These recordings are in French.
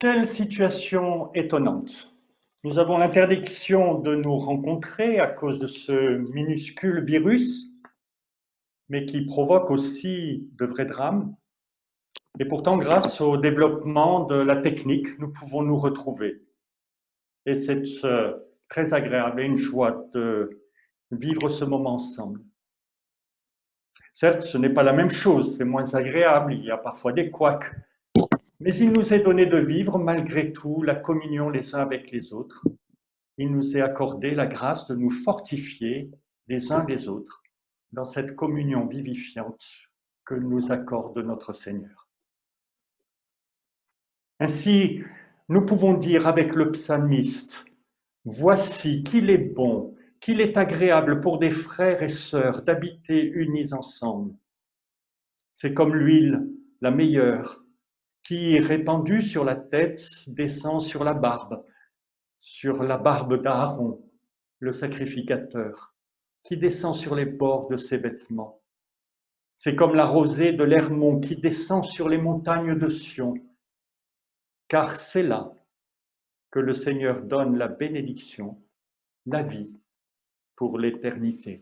Quelle situation étonnante! Nous avons l'interdiction de nous rencontrer à cause de ce minuscule virus, mais qui provoque aussi de vrais drames. Et pourtant, grâce au développement de la technique, nous pouvons nous retrouver. Et c'est très agréable et une joie de vivre ce moment ensemble. Certes, ce n'est pas la même chose, c'est moins agréable, il y a parfois des couacs, mais il nous est donné de vivre malgré tout la communion les uns avec les autres. Il nous est accordé la grâce de nous fortifier les uns les autres dans cette communion vivifiante que nous accorde notre Seigneur. Ainsi, nous pouvons dire avec le psalmiste, « Voici qu'il est bon, qu'il est agréable pour des frères et sœurs d'habiter unis ensemble. » C'est comme l'huile, la meilleure, qui, répandue sur la tête, descend sur la barbe d'Aaron, le sacrificateur, qui descend sur les bords de ses vêtements. C'est comme la rosée de l'Hermon qui descend sur les montagnes de Sion, car c'est là que le Seigneur donne la bénédiction, la vie pour l'éternité.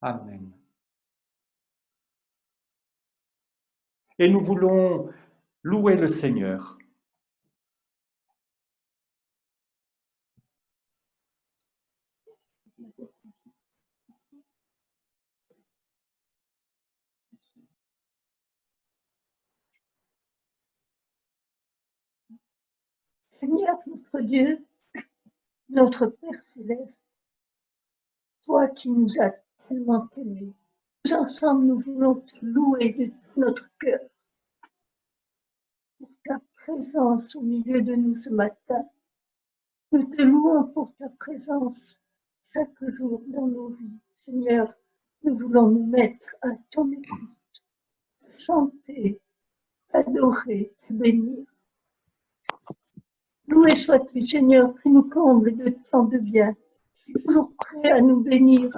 Amen. Et nous voulons louer le Seigneur. Seigneur notre Dieu, notre Père céleste, toi qui nous as tellement aimés, nous ensemble nous voulons te louer de tout notre cœur pour ta présence au milieu de nous ce matin. Nous te louons pour ta présence chaque jour dans nos vies. Seigneur, nous voulons nous mettre à ton écoute, chanter, t'adorer, te bénir. Loué sois-tu, Seigneur, qui nous comble de tant de bien, toujours prêt à nous bénir,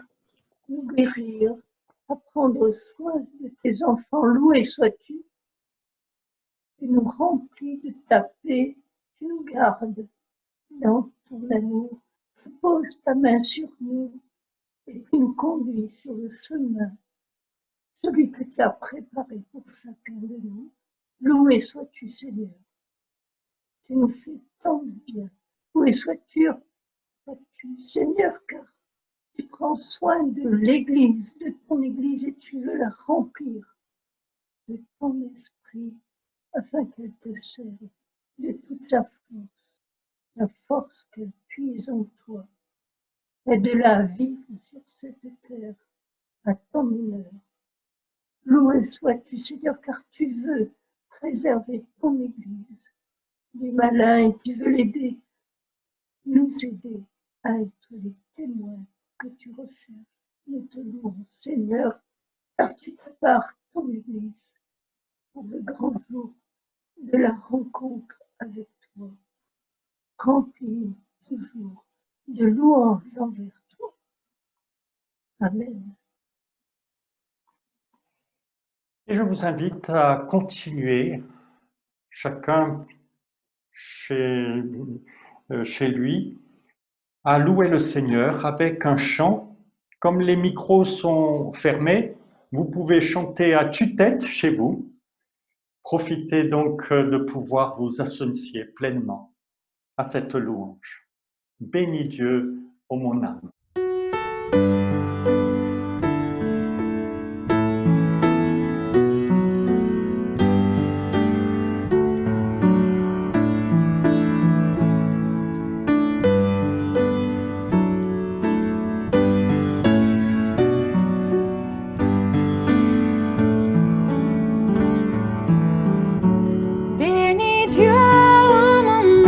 nous guérir, à prendre soin de tes enfants. Loué sois-tu, qui nous remplis de ta paix, qui nous garde dans ton amour, qui pose ta main sur nous et qui nous conduit sur le chemin, celui que tu as préparé pour chacun de nous. Loué sois-tu, Seigneur, tu nous fais tant de bien. Loué sois-tu, Seigneur, car tu prends soin de l'Église, de ton Église, et tu veux la remplir de ton esprit afin qu'elle te serve de toute sa force, la force qu'elle puise en toi. Aide-la à vivre sur cette terre à ton honneur. Loué sois-tu, Seigneur, car tu veux préserver ton Église des malins et tu veux l'aider, nous aider à être les témoins que tu recherches. Nous te louons, Seigneur, car tu prépares ton Église pour le grand jour de la rencontre avec toi. Remplis toujours de louanges envers toi. Amen. Et je vous invite à continuer, chacun chez lui, à louer le Seigneur avec un chant Comme les micros sont fermés, vous pouvez chanter à tue-tête chez vous. Profitez donc de pouvoir vous associer pleinement à cette louange. Bénis Dieu, ô mon âme. Bénis Dieu, ô mon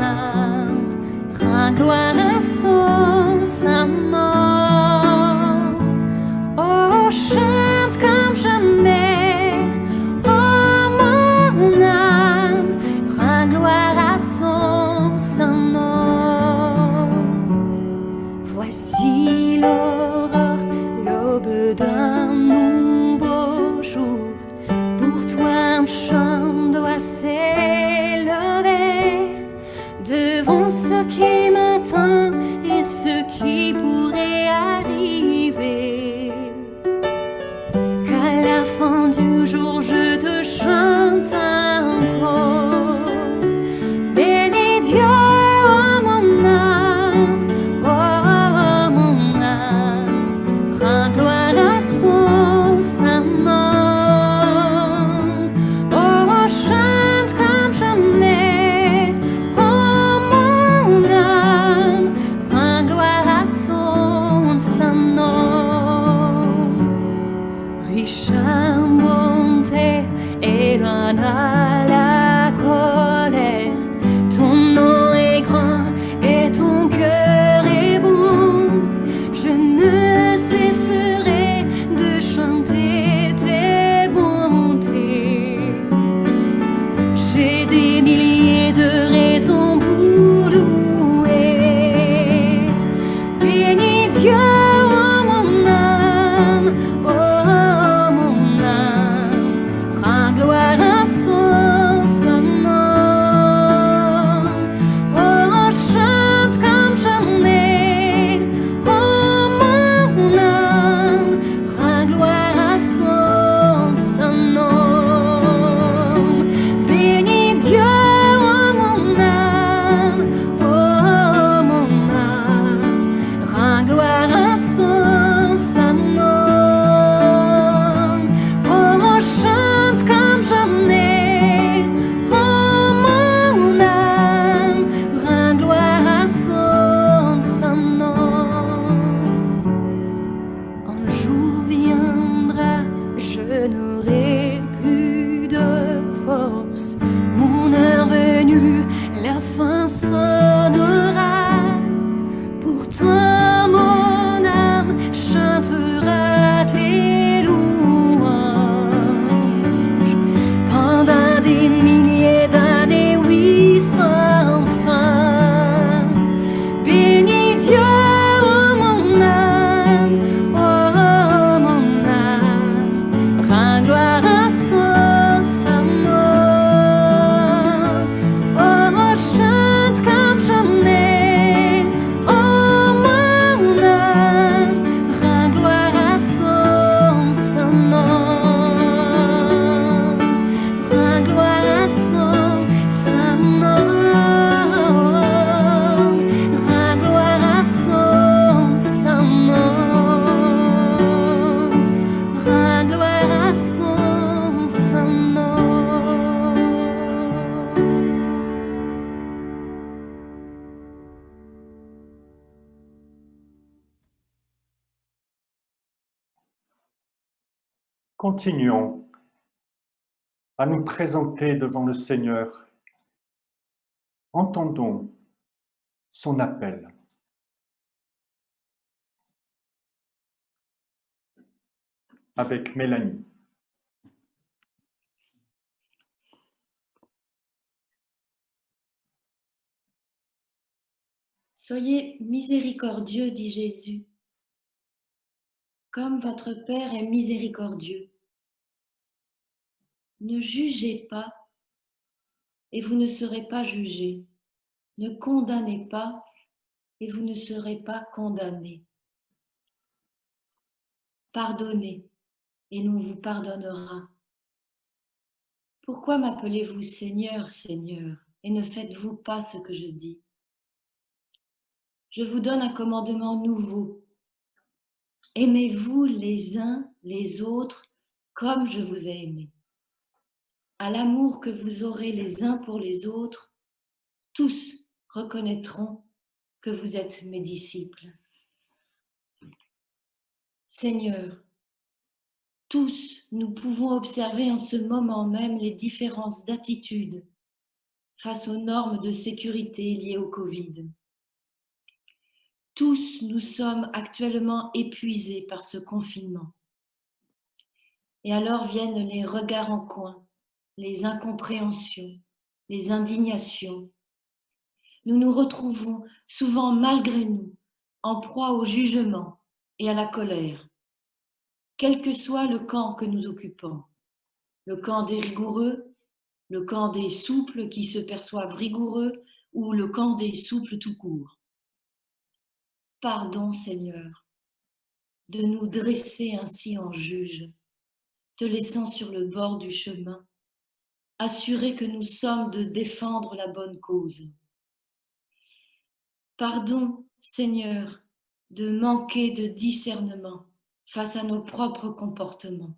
âme, rends gloire à son saint nom. Oh, chante comme jamais, oh mon âme, rends gloire à son saint nom. Voici l'aurore, l'aube d'un nouveau jour. Pour toi un chant doit s'élever devant ce qui m'attend et ce qui pourrait arriver. Qu'à la fin du jour je te chante encore. Bénis Dieu, oh mon âme, rends gloire à son saint nom. À la colère, ton nom est grand et ton cœur est bon. Je ne cesserai de chanter tes bontés. J'ai des milliers de raisons pour louer. Bénis Dieu, oh mon âme, rends gloire à son saint nom. Oh, chante comme jamais, oh mon âme, rends gloire à son saint nom. Bénis Dieu, oh mon âme, rends gloire à son saint nom. Oh, chante comme jamais, oh mon âme, rends gloire à son saint nom. Un jour viendra, je n'aurai plus de force. Mon heure venue, la fin sonnera. Pourtant mon âme chantera tes louanges pendant des milliers d'années, oui, sans fin. Bénis Dieu, oh mon âme, rends gloire à son saint nom. Oh, chante comme jamais, oh mon âme, rends gloire à son saint nom. Rends gloire à son saint nom. Rends gloire à son saint nom. Rends gloire à son saint nom. Continuons à nous présenter devant le Seigneur. Entendons son appel. Avec Mélanie. Soyez miséricordieux, dit Jésus, comme votre Père est miséricordieux. Ne jugez pas et vous ne serez pas jugés. Ne condamnez pas et vous ne serez pas condamnés. Pardonnez et l'on vous pardonnera. Pourquoi m'appelez-vous Seigneur, Seigneur, et ne faites-vous pas ce que je dis? Je vous donne un commandement nouveau. Aimez-vous les uns les autres comme je vous ai aimé. À l'amour que vous aurez les uns pour les autres, tous reconnaîtront que vous êtes mes disciples. Seigneur, tous nous pouvons observer en ce moment même les différences d'attitude face aux normes de sécurité liées au Covid. Tous nous sommes actuellement épuisés par ce confinement. Et alors viennent les regards en coin, les incompréhensions, les indignations. Nous nous retrouvons souvent malgré nous en proie au jugement et à la colère, quel que soit le camp que nous occupons, le camp des rigoureux, le camp des souples qui se perçoivent rigoureux ou le camp des souples tout court. Pardon, Seigneur, de nous dresser ainsi en juge, te laissant sur le bord du chemin, assurés que nous sommes de défendre la bonne cause. Pardon, Seigneur, de manquer de discernement face à nos propres comportements.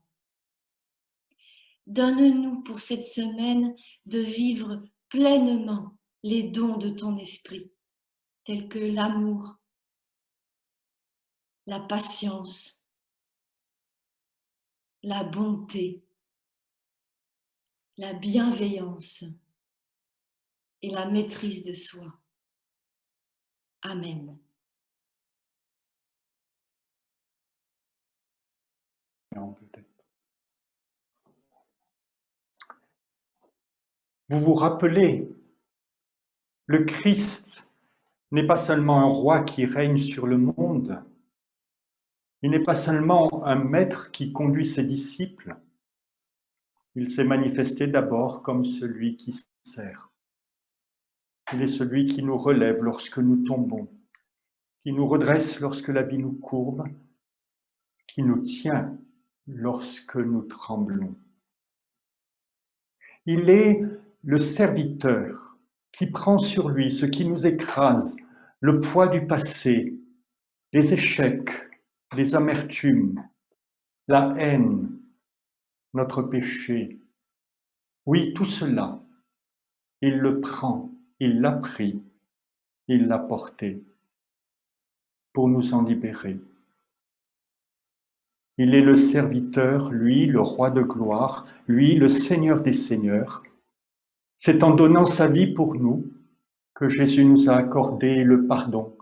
Donne-nous pour cette semaine de vivre pleinement les dons de ton esprit, tels que l'amour, la patience, la bonté, la bienveillance et la maîtrise de soi. Amen. Vous vous rappelez, le Christ n'est pas seulement un roi qui règne sur le monde, il n'est pas seulement un maître qui conduit ses disciples, il s'est manifesté d'abord comme celui qui sert. Il est celui qui nous relève lorsque nous tombons, qui nous redresse lorsque la vie nous courbe, qui nous tient lorsque nous tremblons. Il est le serviteur qui prend sur lui ce qui nous écrase, le poids du passé, les échecs, les amertumes, la haine, notre péché. Oui, tout cela, il le prend, il l'a pris, il l'a porté pour nous en libérer. Il est le serviteur, lui, le roi de gloire, lui, le Seigneur des seigneurs. C'est en donnant sa vie pour nous que Jésus nous a accordé le pardon,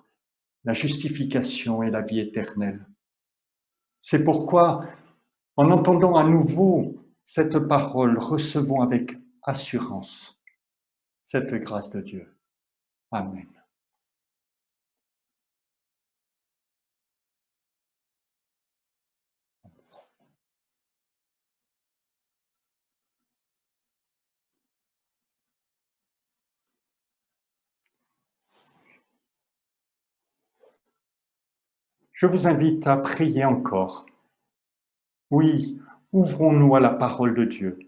la justification et la vie éternelle. C'est pourquoi, en entendant à nouveau cette parole, recevons avec assurance cette grâce de Dieu. Amen. Je vous invite à prier encore. Oui, ouvrons-nous à la parole de Dieu.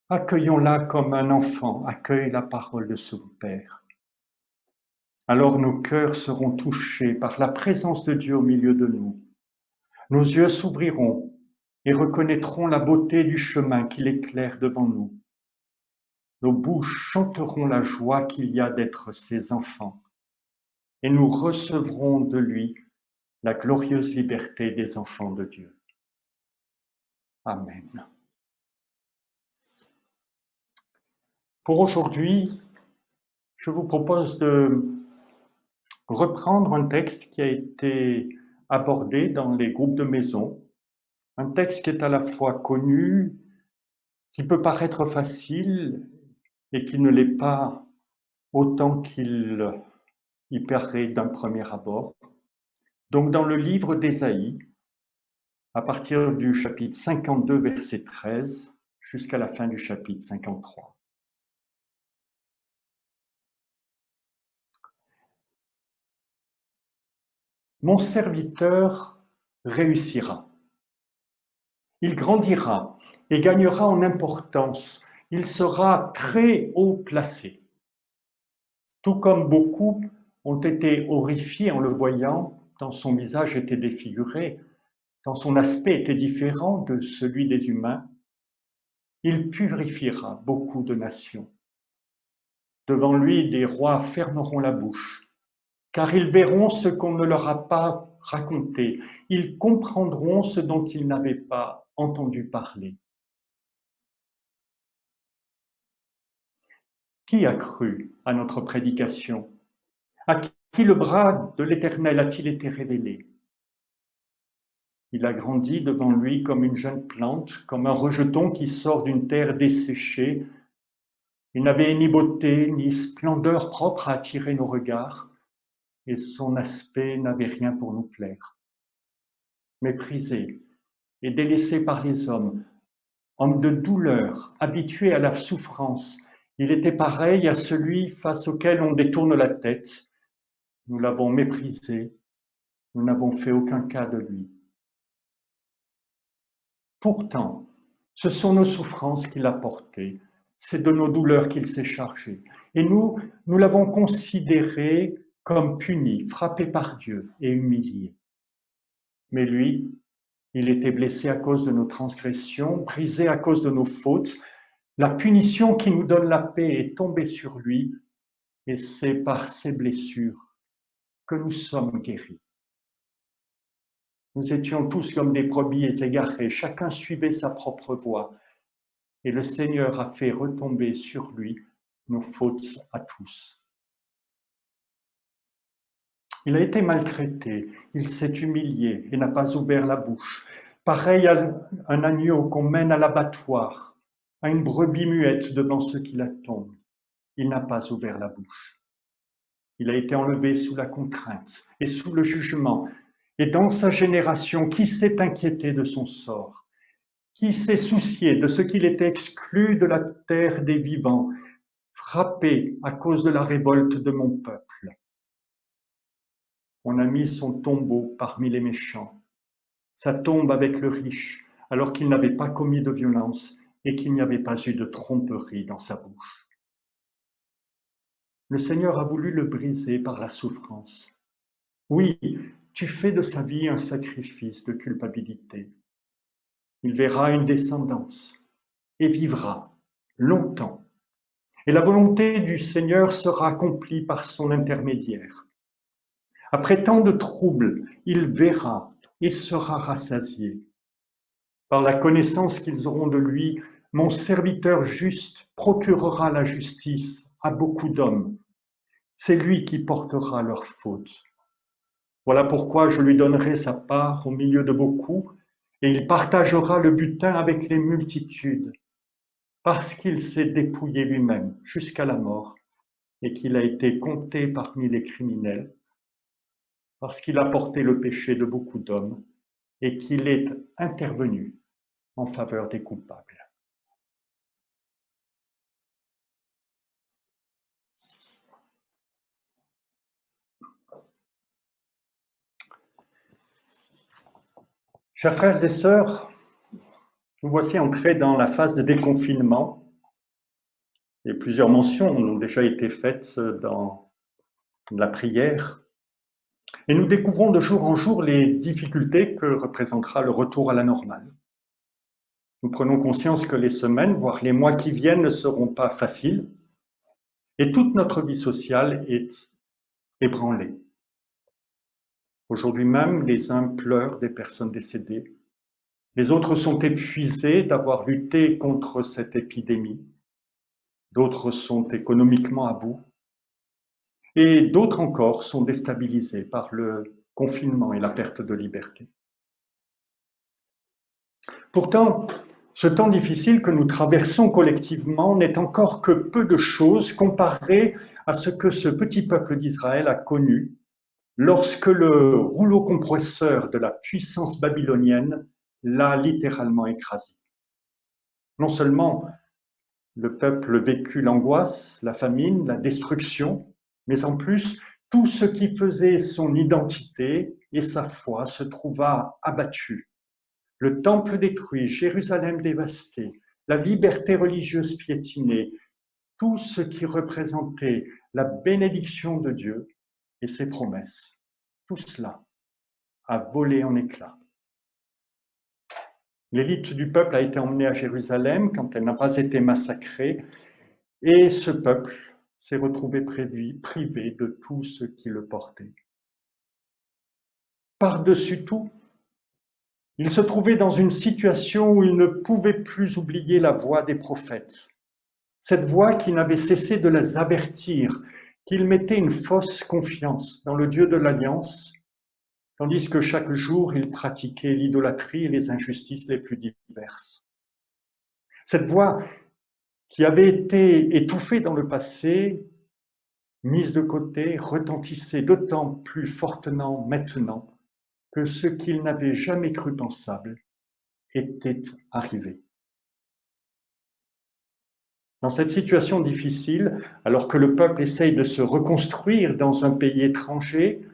Accueillons-la comme un enfant accueille la parole de son Père. Alors nos cœurs seront touchés par la présence de Dieu au milieu de nous. Nos yeux s'ouvriront et reconnaîtront la beauté du chemin qu'il éclaire devant nous. Nos bouches chanteront la joie qu'il y a d'être ses enfants, et nous recevrons de lui la glorieuse liberté des enfants de Dieu. Amen. Pour aujourd'hui, je vous propose de reprendre un texte qui a été abordé dans les groupes de maison, un texte qui est à la fois connu, qui peut paraître facile et qui ne l'est pas autant qu'il y paraît d'un premier abord. Donc dans le livre d'Ésaïe, à partir du chapitre 52, verset 13, jusqu'à la fin du chapitre 53. mon serviteur réussira. Il grandira et gagnera en importance. Il sera très haut placé. Tout comme beaucoup ont été horrifiés en le voyant, tant son visage était défiguré, tant son aspect était différent de celui des humains, il purifiera beaucoup de nations. Devant lui, des rois fermeront la bouche, car ils verront ce qu'on ne leur a pas raconté. Ils comprendront ce dont ils n'avaient pas entendu parler. Qui a cru à notre prédication? À qui le bras de l'Éternel a-t-il été révélé? Il a grandi devant lui comme une jeune plante, comme un rejeton qui sort d'une terre desséchée. Il n'avait ni beauté ni splendeur propre à attirer nos regards, et son aspect n'avait rien pour nous plaire. Méprisé et délaissé par les hommes, homme de douleur, habitué à la souffrance, il était pareil à celui face auquel on détourne la tête. Nous l'avons méprisé, nous n'avons fait aucun cas de lui. Pourtant, ce sont nos souffrances qu'il a portées, c'est de nos douleurs qu'il s'est chargé. Et nous l'avons considéré comme puni, frappé par Dieu et humilié. Mais lui, il était blessé à cause de nos transgressions, brisé à cause de nos fautes. La punition qui nous donne la paix est tombée sur lui, et c'est par ses blessures que nous sommes guéris. Nous étions tous comme des brebis égarés, chacun suivait sa propre voie, et le Seigneur a fait retomber sur lui nos fautes à tous. Il a été maltraité, il s'est humilié et n'a pas ouvert la bouche, pareil à un agneau qu'on mène à l'abattoir, à une brebis muette devant ceux qui l'attendent. Il n'a pas ouvert la bouche. Il a été enlevé sous la contrainte et sous le jugement. Et dans sa génération, qui s'est inquiété de son sort? Qui s'est soucié de ce qu'il était exclu de la terre des vivants, frappé à cause de la révolte de mon peuple? On a mis son tombeau parmi les méchants, sa tombe avec le riche, alors qu'il n'avait pas commis de violence et qu'il n'y avait pas eu de tromperie dans sa bouche. Le Seigneur a voulu le briser par la souffrance. Oui, tu fais de sa vie un sacrifice de culpabilité. Il verra une descendance et vivra longtemps. Et la volonté du Seigneur sera accomplie par son intermédiaire. Après tant de troubles, il verra et sera rassasié. Par la connaissance qu'ils auront de lui, mon serviteur juste procurera la justice à beaucoup d'hommes. C'est lui qui portera leurs fautes. Voilà pourquoi je lui donnerai sa part au milieu de beaucoup, et il partagera le butin avec les multitudes, parce qu'il s'est dépouillé lui-même jusqu'à la mort, et qu'il a été compté parmi les criminels, parce qu'il a porté le péché de beaucoup d'hommes, et qu'il est intervenu en faveur des coupables. Chers frères et sœurs, nous voici entrés dans la phase de déconfinement, et plusieurs mentions ont déjà été faites dans la prière. Et nous découvrons de jour en jour les difficultés que représentera le retour à la normale. Nous prenons conscience que les semaines, voire les mois qui viennent, ne seront pas faciles, et toute notre vie sociale est ébranlée. Aujourd'hui même, les uns pleurent des personnes décédées, les autres sont épuisés d'avoir lutté contre cette épidémie, d'autres sont économiquement à bout, et d'autres encore sont déstabilisés par le confinement et la perte de liberté. Pourtant, ce temps difficile que nous traversons collectivement n'est encore que peu de choses comparé à ce que ce petit peuple d'Israël a connu lorsque le rouleau compresseur de la puissance babylonienne l'a littéralement écrasé. Non seulement le peuple vécut l'angoisse, la famine, la destruction, mais en plus, Tout ce qui faisait son identité et sa foi se trouva abattu. Le temple détruit, Jérusalem dévastée, la liberté religieuse piétinée, tout ce qui représentait la bénédiction de Dieu et ses promesses, tout cela a volé en éclats. L'élite du peuple a été emmenée à Jérusalem quand elle n'a pas été massacrée, et ce peuple s'est retrouvé privé de tout ce qui le portait. Par-dessus tout, il se trouvait dans une situation où il ne pouvait plus oublier la voix des prophètes. Cette voix qui n'avait cessé de les avertir qu'il mettait une fausse confiance dans le Dieu de l'Alliance, tandis que chaque jour il pratiquait l'idolâtrie et les injustices les plus diverses. Cette voix qui avait été étouffée dans le passé, mise de côté, retentissait d'autant plus fortement maintenant que ce qu'il n'avait jamais cru pensable était arrivé. Dans cette situation difficile, alors que le peuple essaye de se reconstruire dans un pays étranger,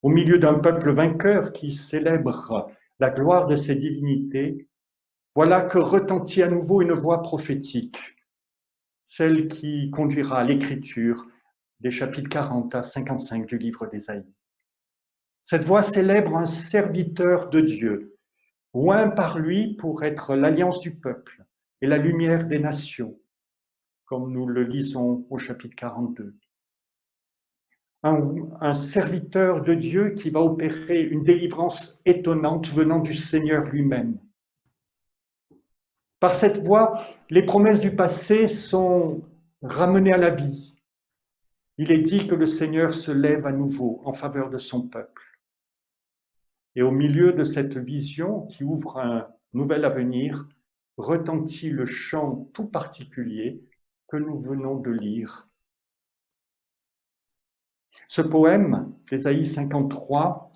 au milieu d'un peuple vainqueur qui célèbre la gloire de ses divinités, voilà que retentit à nouveau une voix prophétique, celle qui conduira à l'écriture des chapitres 40 à 55 du livre d'Ésaïe. Cette voix célèbre un serviteur de Dieu, oint par lui pour être l'alliance du peuple et la lumière des nations, comme nous le lisons au chapitre 42. Un serviteur de Dieu qui va opérer une délivrance étonnante venant du Seigneur lui-même. Par cette voie, les promesses du passé sont ramenées à la vie. Il est dit que le Seigneur se lève à nouveau en faveur de son peuple. Et au milieu de cette vision qui ouvre un nouvel avenir, retentit le chant tout particulier que nous venons de lire. Ce poème, d'Ésaïe 53,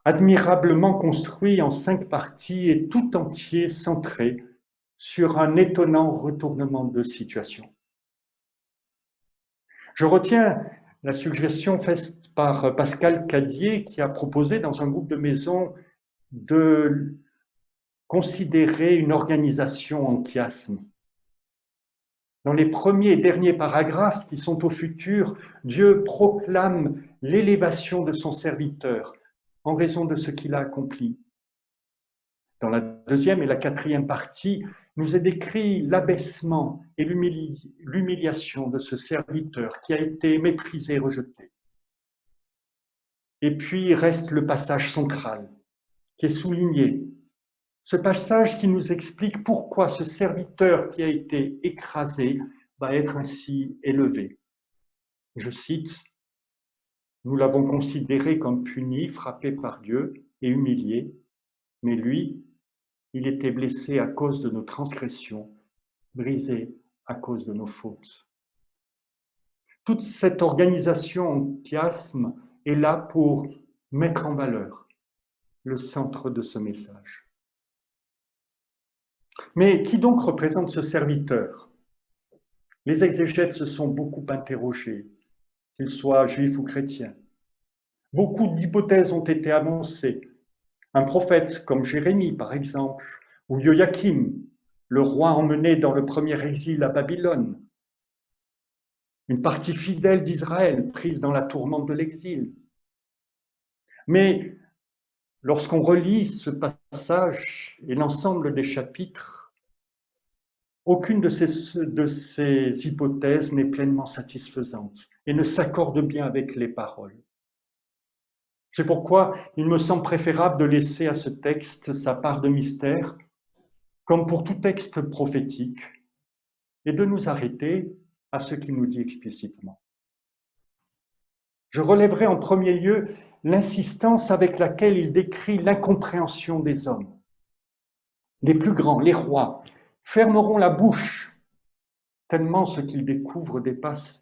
admirablement construit en 5 parties et tout entier centré sur un étonnant retournement de situation. Je retiens la suggestion faite par Pascal Cadier qui a proposé dans un groupe de maison de considérer une organisation en chiasme. Dans les premiers et derniers paragraphes qui sont au futur, Dieu proclame l'élévation de son serviteur en raison de ce qu'il a accompli. Dans la 2e et la 4e partie, nous est décrit l'abaissement et l'humiliation de ce serviteur qui a été méprisé et rejeté. Et puis reste le passage central qui est souligné. Ce passage qui nous explique pourquoi ce serviteur qui a été écrasé va être ainsi élevé. Je cite, « Nous l'avons considéré comme puni, frappé par Dieu et humilié, mais lui, il était blessé à cause de nos transgressions, brisé à cause de nos fautes. » Toute cette organisation en chiasme est là pour mettre en valeur le centre de ce message. Mais qui donc représente ce serviteur? Les exégètes se sont beaucoup interrogés, qu'ils soient juifs ou chrétiens. Beaucoup d'hypothèses ont été avancées. Un prophète comme Jérémie, par exemple, ou Joachim, le roi emmené dans le premier exil à Babylone. Une partie fidèle d'Israël prise dans la tourmente de l'exil. Mais lorsqu'on relit ce passage et l'ensemble des chapitres, aucune de ces hypothèses n'est pleinement satisfaisante et ne s'accorde bien avec les paroles. C'est pourquoi il me semble préférable de laisser à ce texte sa part de mystère, comme pour tout texte prophétique, et de nous arrêter à ce qu'il nous dit explicitement. Je relèverai en premier lieu l'insistance avec laquelle il décrit l'incompréhension des hommes. Les plus grands, les rois, fermeront la bouche, tellement ce qu'ils découvrent dépasse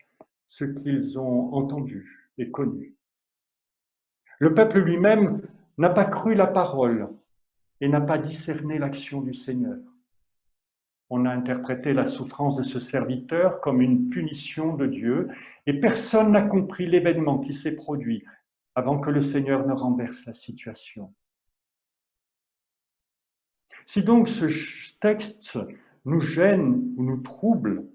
ce qu'ils ont entendu et connu. Le peuple lui-même n'a pas cru la parole et n'a pas discerné l'action du Seigneur. On a interprété la souffrance de ce serviteur comme une punition de Dieu, et personne n'a compris l'événement qui s'est produit avant que le Seigneur ne renverse la situation. Si donc ce texte nous gêne ou nous trouble,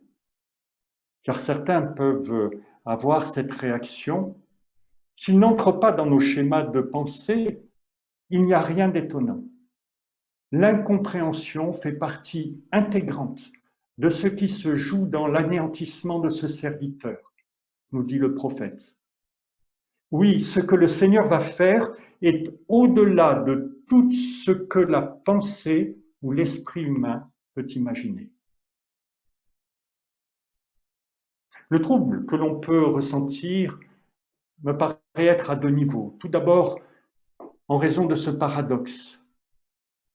car certains peuvent avoir cette réaction, s'il n'entre pas dans nos schémas de pensée, il n'y a rien d'étonnant. L'incompréhension fait partie intégrante de ce qui se joue dans l'anéantissement de ce serviteur, nous dit le prophète. Oui, ce que le Seigneur va faire est au-delà de tout ce que la pensée ou l'esprit humain peut imaginer. Le trouble que l'on peut ressentir me paraît être à deux niveaux. Tout d'abord, en raison de ce paradoxe.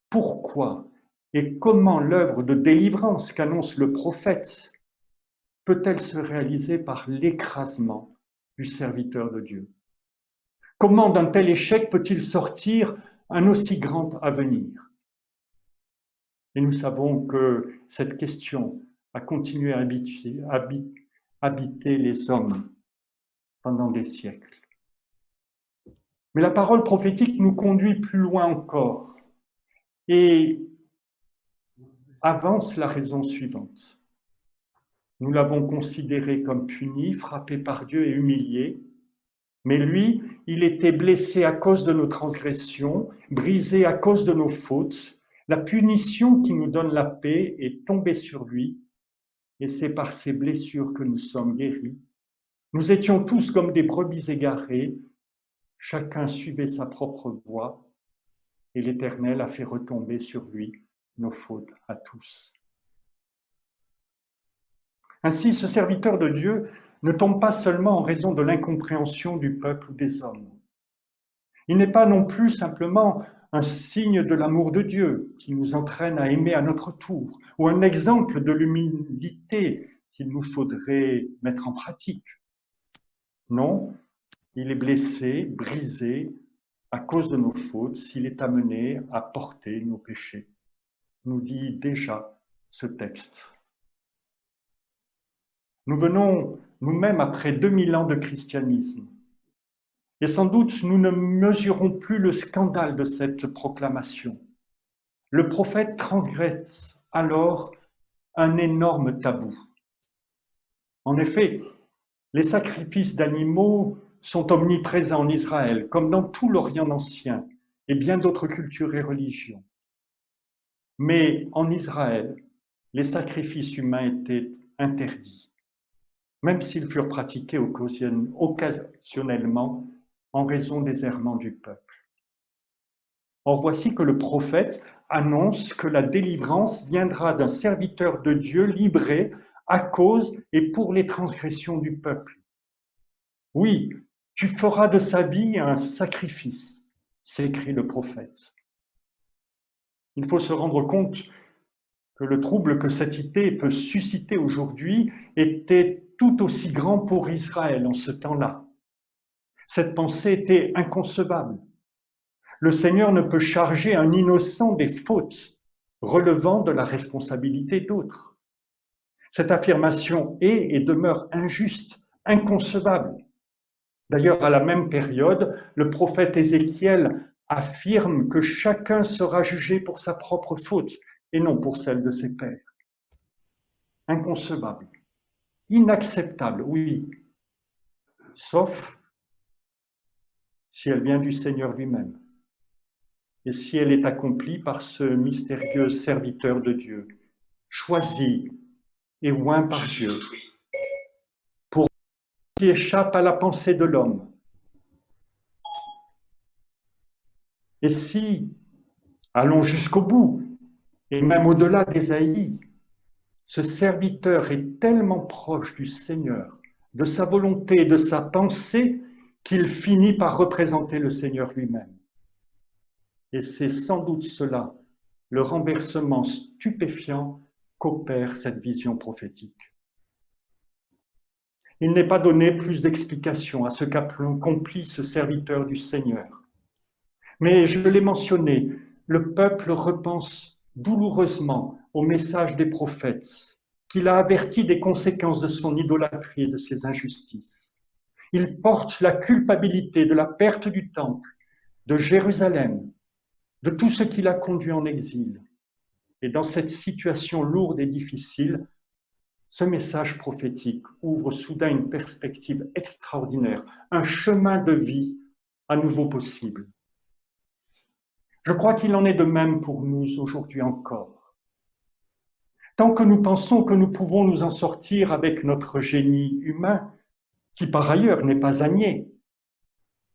Pourquoi et comment l'œuvre de délivrance qu'annonce le prophète peut-elle se réaliser par l'écrasement du serviteur de Dieu? Comment d'un tel échec peut-il sortir un aussi grand avenir? Et nous savons que cette question a continué à habiter les hommes pendant des siècles. Mais la parole prophétique nous conduit plus loin encore et avance la raison suivante. Nous l'avons considéré comme puni, frappé par Dieu et humilié, mais lui, il était blessé à cause de nos transgressions, brisé à cause de nos fautes. La punition qui nous donne la paix est tombée sur lui, et c'est par ses blessures que nous sommes guéris. Nous étions tous comme des brebis égarées, chacun suivait sa propre voie, et l'Éternel a fait retomber sur lui nos fautes à tous. Ainsi, ce serviteur de Dieu ne tombe pas seulement en raison de l'incompréhension du peuple ou des hommes. Il n'est pas non plus simplement un signe de l'amour de Dieu qui nous entraîne à aimer à notre tour, ou un exemple de l'humilité qu'il nous faudrait mettre en pratique. Non, il est blessé, brisé, à cause de nos fautes, s'il est amené à porter nos péchés, nous dit déjà ce texte. Nous venons nous-mêmes après 2000 ans de christianisme, et sans doute nous ne mesurons plus le scandale de cette proclamation. Le prophète transgresse alors un énorme tabou. En effet, les sacrifices d'animaux sont omniprésents en Israël, comme dans tout l'Orient ancien et bien d'autres cultures et religions. Mais en Israël, les sacrifices humains étaient interdits, même s'ils furent pratiqués occasionnellement en raison des errements du peuple. Or, voici que le prophète annonce que la délivrance viendra d'un serviteur de Dieu livré à cause et pour les transgressions du peuple. Oui, tu feras de sa vie un sacrifice, s'écrit le prophète. Il faut se rendre compte que le trouble que cette idée peut susciter aujourd'hui était tout aussi grand pour Israël en ce temps-là. Cette pensée était inconcevable. Le Seigneur ne peut charger un innocent des fautes relevant de la responsabilité d'autres. Cette affirmation est et demeure injuste, inconcevable. D'ailleurs, à la même période, le prophète Ézéchiel affirme que chacun sera jugé pour sa propre faute et non pour celle de ses pairs. Inconcevable, inacceptable, oui, sauf si elle vient du Seigneur lui-même et si elle est accomplie par ce mystérieux serviteur de Dieu, choisi et oint par Dieu, pour qui échappe à la pensée de l'homme. Et si, allons jusqu'au bout, et même au-delà d'Ésaïe, ce serviteur est tellement proche du Seigneur, de sa volonté et de sa pensée, qu'il finit par représenter le Seigneur lui-même. Et c'est sans doute cela, le renversement stupéfiant qu'opère cette vision prophétique. Il n'est pas donné plus d'explications à ce qu'accomplit ce serviteur du Seigneur. Mais je l'ai mentionné, le peuple repense douloureusement au message des prophètes, qu'il a averti des conséquences de son idolâtrie et de ses injustices. Il porte la culpabilité de la perte du temple, de Jérusalem, de tout ce qui l'a conduit en exil. Et dans cette situation lourde et difficile, ce message prophétique ouvre soudain une perspective extraordinaire, un chemin de vie à nouveau possible. Je crois qu'il en est de même pour nous aujourd'hui encore. Tant que nous pensons que nous pouvons nous en sortir avec notre génie humain, qui par ailleurs n'est pas à nier,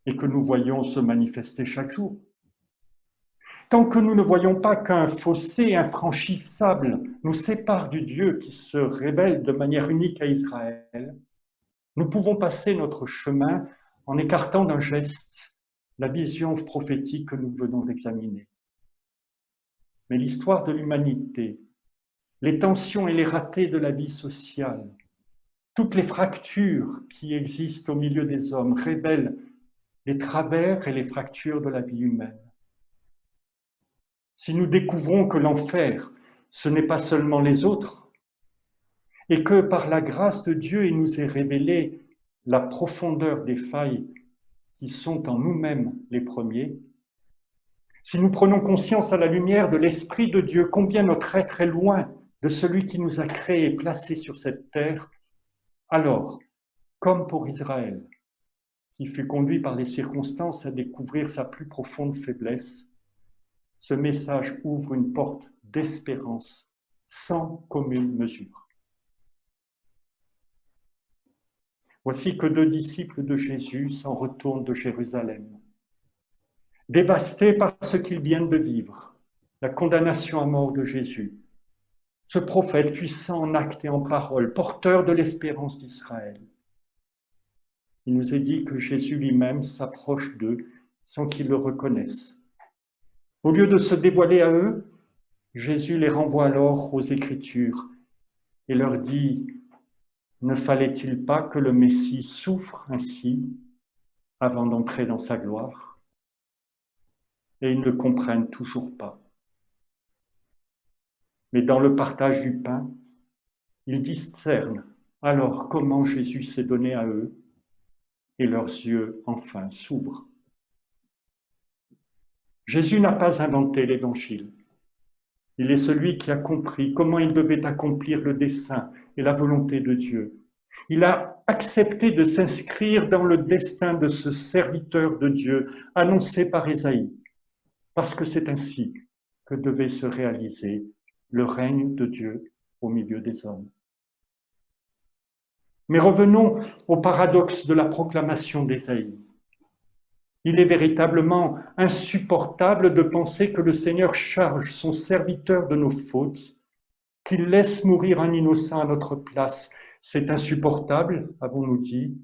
et que nous voyons se manifester chaque jour, tant que nous ne voyons pas qu'un fossé infranchissable nous sépare du Dieu qui se révèle de manière unique à Israël, nous pouvons passer notre chemin en écartant d'un geste la vision prophétique que nous venons d'examiner. Mais l'histoire de l'humanité, les tensions et les ratés de la vie sociale, toutes les fractures qui existent au milieu des hommes révèlent les travers et les fractures de la vie humaine. Si nous découvrons que l'enfer, ce n'est pas seulement les autres, et que par la grâce de Dieu, il nous est révélé la profondeur des failles qui sont en nous-mêmes les premiers, si nous prenons conscience à la lumière de l'Esprit de Dieu combien notre être est loin de celui qui nous a créés et placés sur cette terre, alors, comme pour Israël, qui fut conduit par les circonstances à découvrir sa plus profonde faiblesse, ce message ouvre une porte d'espérance sans commune mesure. Voici que 2 disciples de Jésus s'en retournent de Jérusalem, dévastés par ce qu'ils viennent de vivre, la condamnation à mort de Jésus. Ce prophète puissant en actes et en paroles, porteur de l'espérance d'Israël. Il nous est dit que Jésus lui-même s'approche d'eux sans qu'ils le reconnaissent. Au lieu de se dévoiler à eux, Jésus les renvoie alors aux Écritures et leur dit: ne fallait-il pas que le Messie souffre ainsi avant d'entrer dans sa gloire? Et ils ne comprennent toujours pas. Mais dans le partage du pain, ils discernent alors comment Jésus s'est donné à eux et leurs yeux enfin s'ouvrent. Jésus n'a pas inventé l'Évangile. Il est celui qui a compris comment il devait accomplir le dessein et la volonté de Dieu. Il a accepté de s'inscrire dans le destin de ce serviteur de Dieu annoncé par Ésaïe, parce que c'est ainsi que devait se réaliser le règne de Dieu au milieu des hommes. Mais revenons au paradoxe de la proclamation d'Ésaïe. Il est véritablement insupportable de penser que le Seigneur charge son serviteur de nos fautes, qu'il laisse mourir un innocent à notre place. C'est insupportable, avons-nous dit,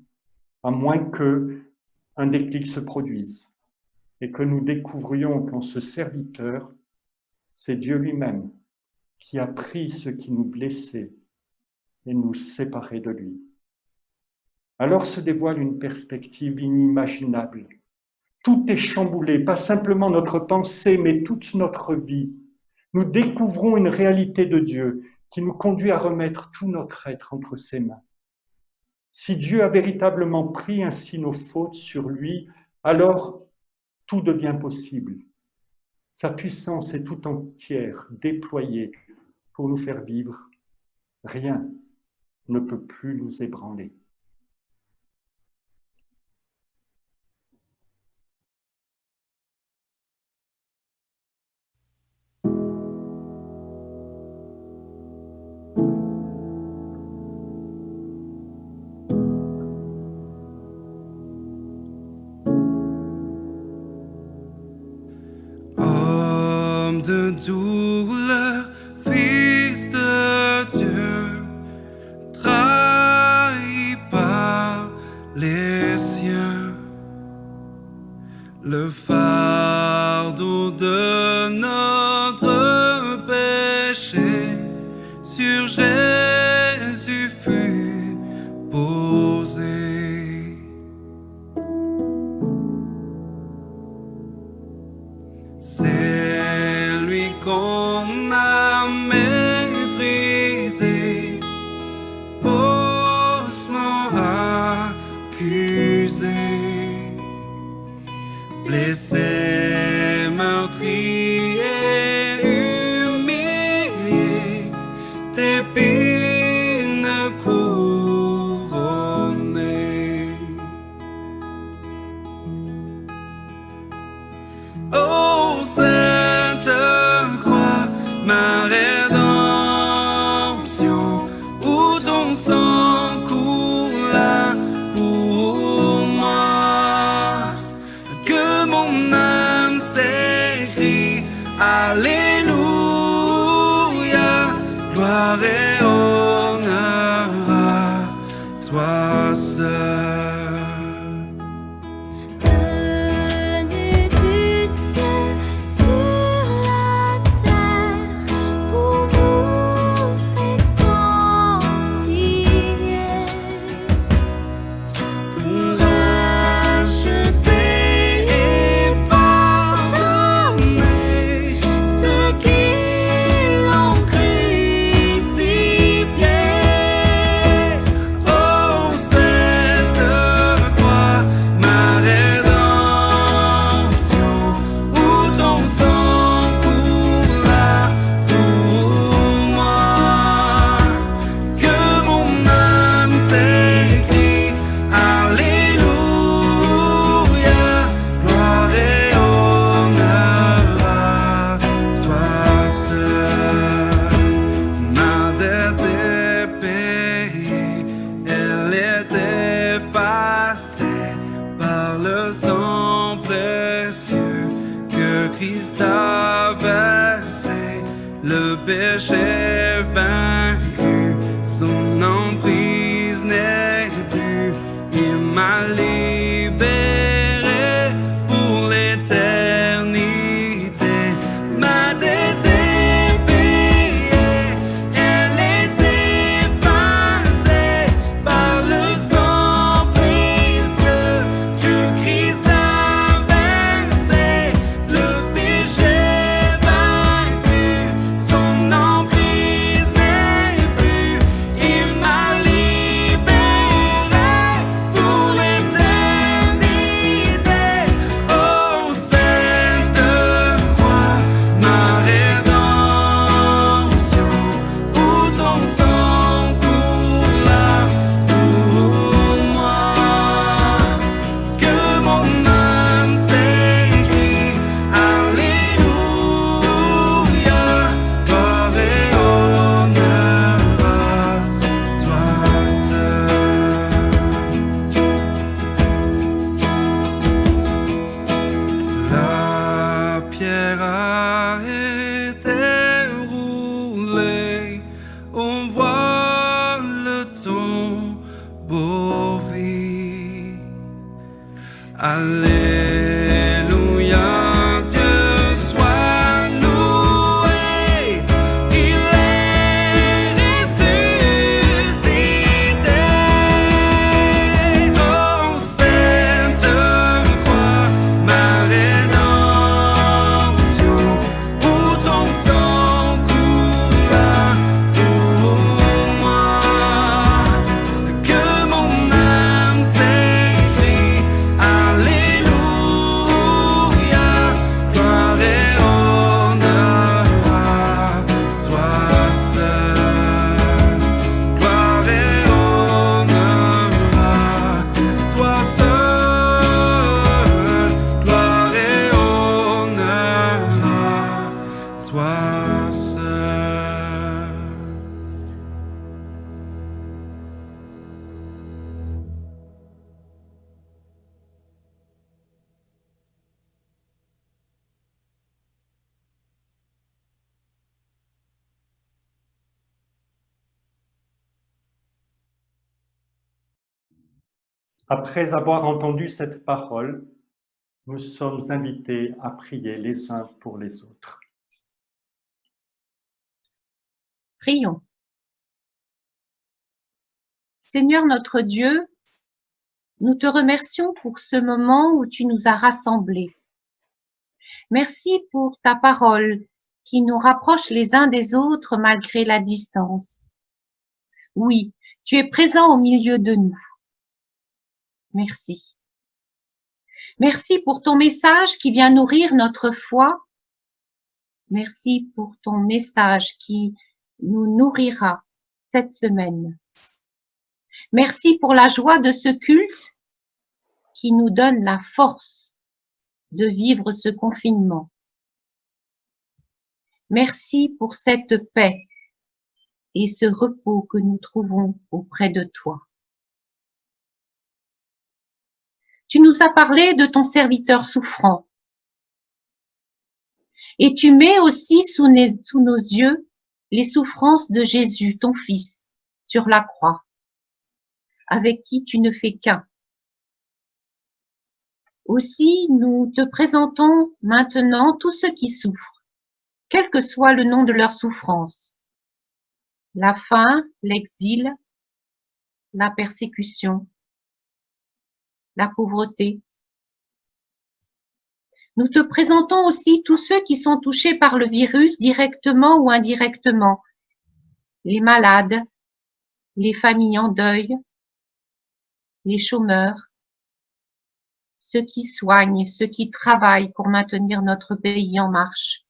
à moins qu'un déclic se produise et que nous découvrions qu'en ce serviteur, c'est Dieu lui-même qui a pris ce qui nous blessait et nous séparait de lui. Alors se dévoile une perspective inimaginable. Tout est chamboulé, pas simplement notre pensée, mais toute notre vie. Nous découvrons une réalité de Dieu qui nous conduit à remettre tout notre être entre ses mains. Si Dieu a véritablement pris ainsi nos fautes sur lui, alors tout devient possible. Sa puissance est tout entière déployée pour nous faire vivre. Rien ne peut plus nous ébranler. Homme de douleur, fils de Dieu, trahi par les siens, le fardeau de notre péché sur Jésus fut posé. C'est lui qu'on toi seul. Venu du ciel sur la terre pour nous réconcilier, pour racheter et pardonner ceux qui l'ont crucifié. Oh, cette croix, ma rédemption, où ton sang coula pour moi, que mon âme s'écrie, Alléluia, gloire et honneur à toi seul. Ma dette est payée, elle est effacée par le sang précieux que Christ a versé. Le péché vaincu, son emprise n'est plus. Il m'a libéré pour l'éternité. Ma dette est payée, elle est effacée par le sang précieux que Christ a versé. Le péché vaincu, son emprise n'est plus. Il m'a libéré pour l'éternité. Oh, cette croix, ma rédemption, où ton sang coula pour moi, que mon âme s'écrie, Alléluia, gloire et honneur à toi seul. La pierre a été roulée, on voit le tombeau vide. Alléluia, Dieu soit loué, il est ressuscité. Oh, cette croix, ma rédemption, où ton sang coula pour moi, que mon âme s'écrie, Alléluia, gloire et honneur à toi seul. Gloire et honneur à toi seul. Gloire et honneur à toi seul. Après avoir entendu cette parole, nous sommes invités à prier les uns pour les autres. Prions. Seigneur notre Dieu, nous te remercions pour ce moment où tu nous as rassemblés. Merci pour ta parole qui nous rapproche les uns des autres malgré la distance. Oui, tu es présent au milieu de nous. Merci. Merci pour ton message qui vient nourrir notre foi. Merci pour ton message qui nous nourrira cette semaine. Merci pour la joie de ce culte qui nous donne la force de vivre ce confinement. Merci pour cette paix et ce repos que nous trouvons auprès de toi. Tu nous as parlé de ton serviteur souffrant. Et tu mets aussi sous nos yeux les souffrances de Jésus, ton Fils, sur la croix. avec qui tu ne fais qu'un. Aussi, nous te présentons maintenant tous ceux qui souffrent, quel que soit le nom de leur souffrance. La faim, l'exil, la persécution, la pauvreté. Nous te présentons aussi tous ceux qui sont touchés par le virus directement ou indirectement, les malades, les familles en deuil, les chômeurs, ceux qui soignent, ceux qui travaillent pour maintenir notre pays en marche,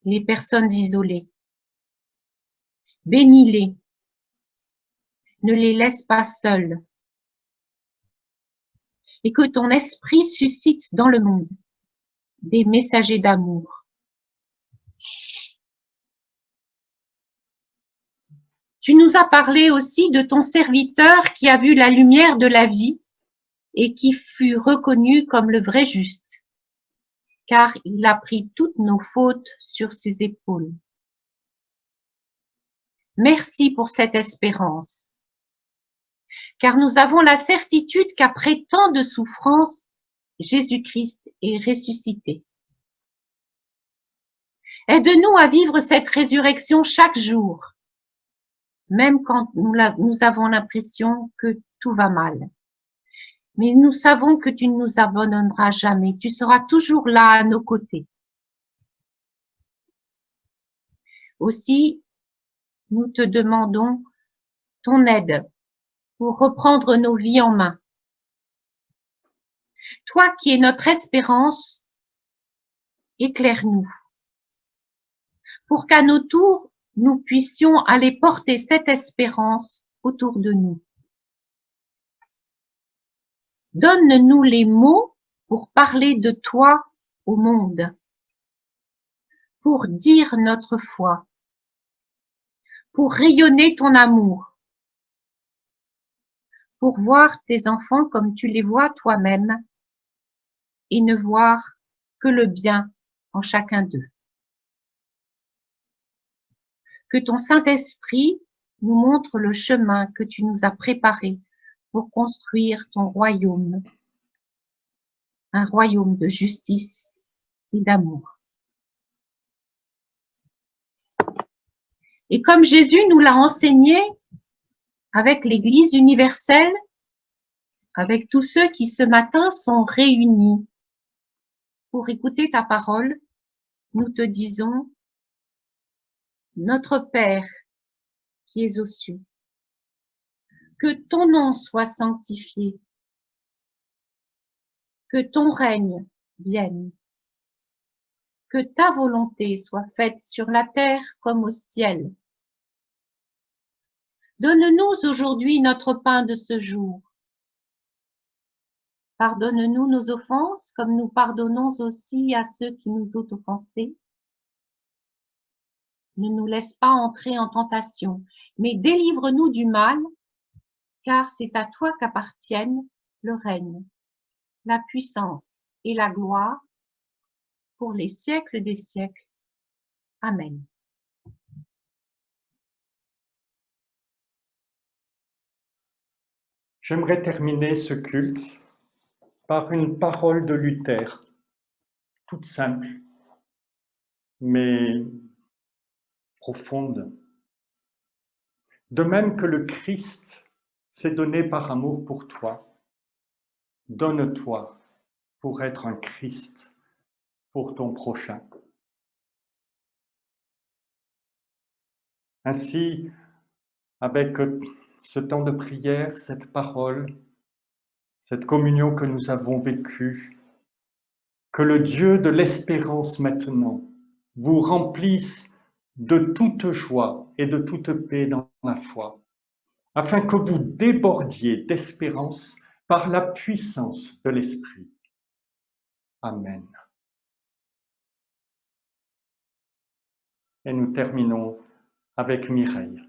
les personnes isolées. Bénis-les, ne les laisse pas seuls, et que ton esprit suscite dans le monde des messagers d'amour. Tu nous as parlé aussi de ton serviteur qui a vu la lumière de la vie et qui fut reconnu comme le vrai juste, car il a pris toutes nos fautes sur ses épaules. Merci pour cette espérance, car nous avons la certitude qu'après tant de souffrances, Jésus-Christ est ressuscité. Aide-nous à vivre cette résurrection chaque jour, même quand nous avons l'impression que tout va mal. Mais nous savons que tu ne nous abandonneras jamais. Tu seras toujours là à nos côtés. Aussi, nous te demandons ton aide pour reprendre nos vies en main. Toi qui es notre espérance, éclaire-nous pour qu'à nos tours, nous puissions aller porter cette espérance autour de nous. Donne-nous les mots pour parler de toi au monde, pour dire notre foi, pour rayonner ton amour, pour voir tes enfants comme tu les vois toi-même et ne voir que le bien en chacun d'eux. Que ton Saint-Esprit nous montre le chemin que tu nous as préparé pour construire ton royaume, un royaume de justice et d'amour. Et comme Jésus nous l'a enseigné avec l'Église universelle, avec tous ceux qui ce matin sont réunis pour écouter ta parole, nous te disons, notre Père qui es aux cieux, que ton nom soit sanctifié, que ton règne vienne, que ta volonté soit faite sur la terre comme au ciel. Donne-nous aujourd'hui notre pain de ce jour. Pardonne-nous nos offenses comme nous pardonnons aussi à ceux qui nous ont offensés. Ne nous laisse pas entrer en tentation, mais délivre-nous du mal, car c'est à toi qu'appartiennent le règne, la puissance et la gloire pour les siècles des siècles. Amen. J'aimerais terminer ce culte par une parole de Luther, toute simple, mais profonde. De même que le Christ s'est donné par amour pour toi, donne-toi pour être un Christ pour ton prochain. Ainsi, avec ce temps de prière, cette parole, cette communion que nous avons vécue, que le Dieu de l'espérance maintenant vous remplisse de toute joie et de toute paix dans la foi, afin que vous débordiez d'espérance par la puissance de l'Esprit. Amen. Et nous terminons avec Mireille.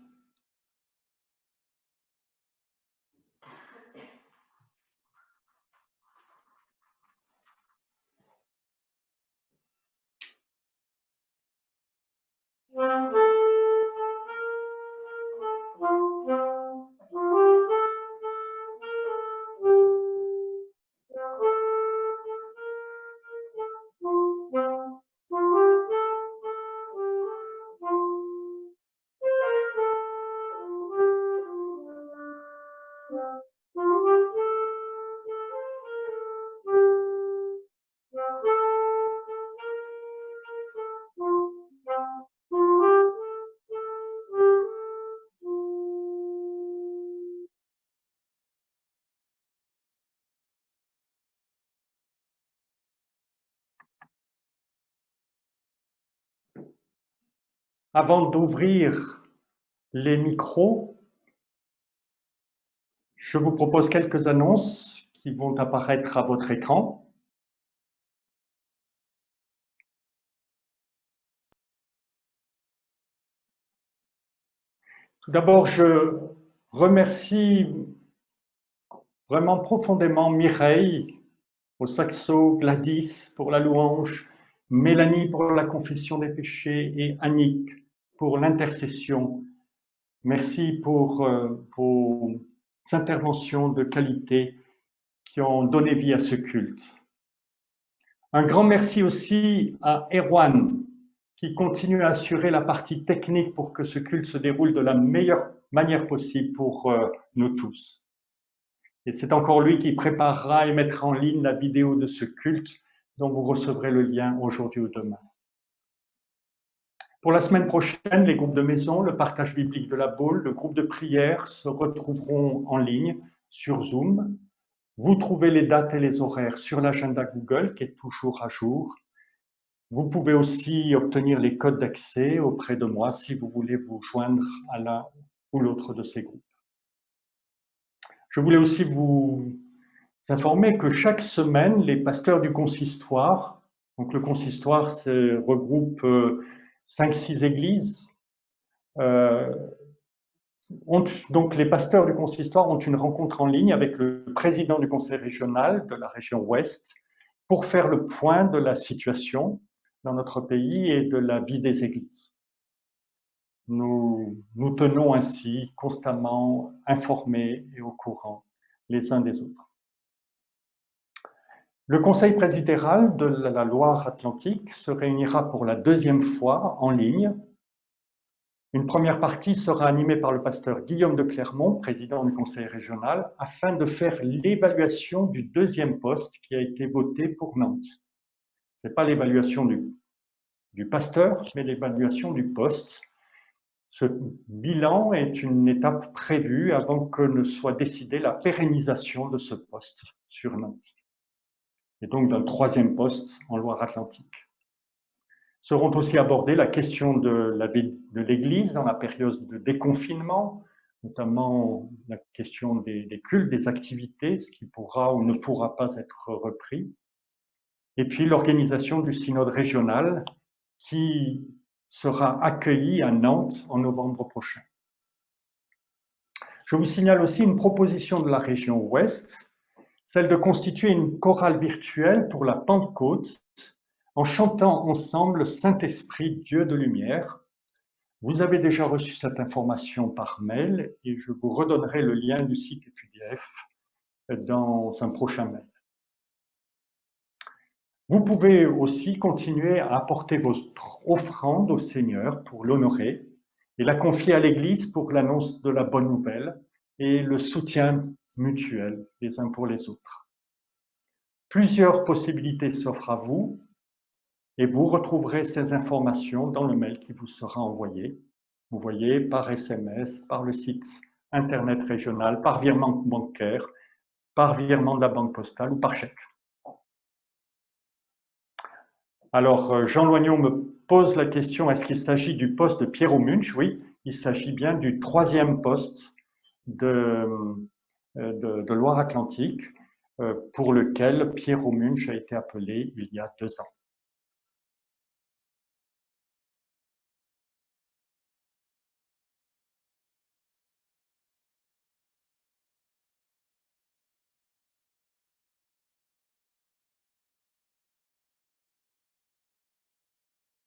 Avant d'ouvrir les micros, je vous propose quelques annonces qui vont apparaître à votre écran. Tout d'abord, je remercie vraiment profondément Mireille au saxo, Gladys pour la louange, Mélanie pour la confession des péchés et Annick pour l'intercession. Merci pour vos interventions de qualité qui ont donné vie à ce culte. Un grand merci aussi à Erwan qui continue à assurer la partie technique pour que ce culte se déroule de la meilleure manière possible pour nous tous. Et c'est encore lui qui préparera et mettra en ligne la vidéo de ce culte dont vous recevrez le lien aujourd'hui ou demain. Pour la semaine prochaine, les groupes de maison, le partage biblique de la boule, le groupe de prière se retrouveront en ligne sur Zoom. Vous trouvez les dates et les horaires sur l'agenda Google qui est toujours à jour. Vous pouvez aussi obtenir les codes d'accès auprès de moi si vous voulez vous joindre à l'un ou l'autre de ces groupes. Je voulais aussi vous informer que chaque semaine, les pasteurs du consistoire, donc le consistoire regroupe 5-6 églises, donc les pasteurs du consistoire ont une rencontre en ligne avec le président du conseil régional de la région Ouest pour faire le point de la situation dans notre pays et de la vie des églises. Nous nous tenons ainsi constamment informés et au courant les uns des autres. Le Conseil presbytéral de la Loire-Atlantique se réunira pour la deuxième fois en ligne. Une première partie sera animée par le pasteur Guillaume de Clermont, président du Conseil régional, afin de faire l'évaluation du deuxième poste qui a été voté pour Nantes. Ce n'est pas l'évaluation du pasteur, mais l'évaluation du poste. Ce bilan est une étape prévue avant que ne soit décidée la pérennisation de ce poste sur Nantes, et donc d'un troisième poste en Loire-Atlantique. Seront aussi abordées la question de l'Église dans la période de déconfinement, notamment la question des cultes, des activités, ce qui pourra ou ne pourra pas être repris, et puis l'organisation du synode régional qui sera accueilli à Nantes en novembre prochain. Je vous signale aussi une proposition de la région Ouest, celle de constituer une chorale virtuelle pour la Pentecôte en chantant ensemble Saint-Esprit, Dieu de lumière. Vous avez déjà reçu cette information par mail et je vous redonnerai le lien du site EPUDF dans un prochain mail. Vous pouvez aussi continuer à apporter votre offrande au Seigneur pour l'honorer et la confier à l'Église pour l'annonce de la bonne nouvelle et le soutien mutuel les uns pour les autres. Plusieurs possibilités s'offrent à vous et vous retrouverez ces informations dans le mail qui vous sera envoyé. Vous voyez, par SMS, par le site Internet régional, par virement bancaire, par virement de la banque postale ou par chèque. Alors, Jean Loignon me pose la question, est-ce qu'il s'agit du poste de Pierrot Munch? Oui, il s'agit bien du troisième poste de Loire-Atlantique pour lequel Pierrot Munch a été appelé il y a 2 ans.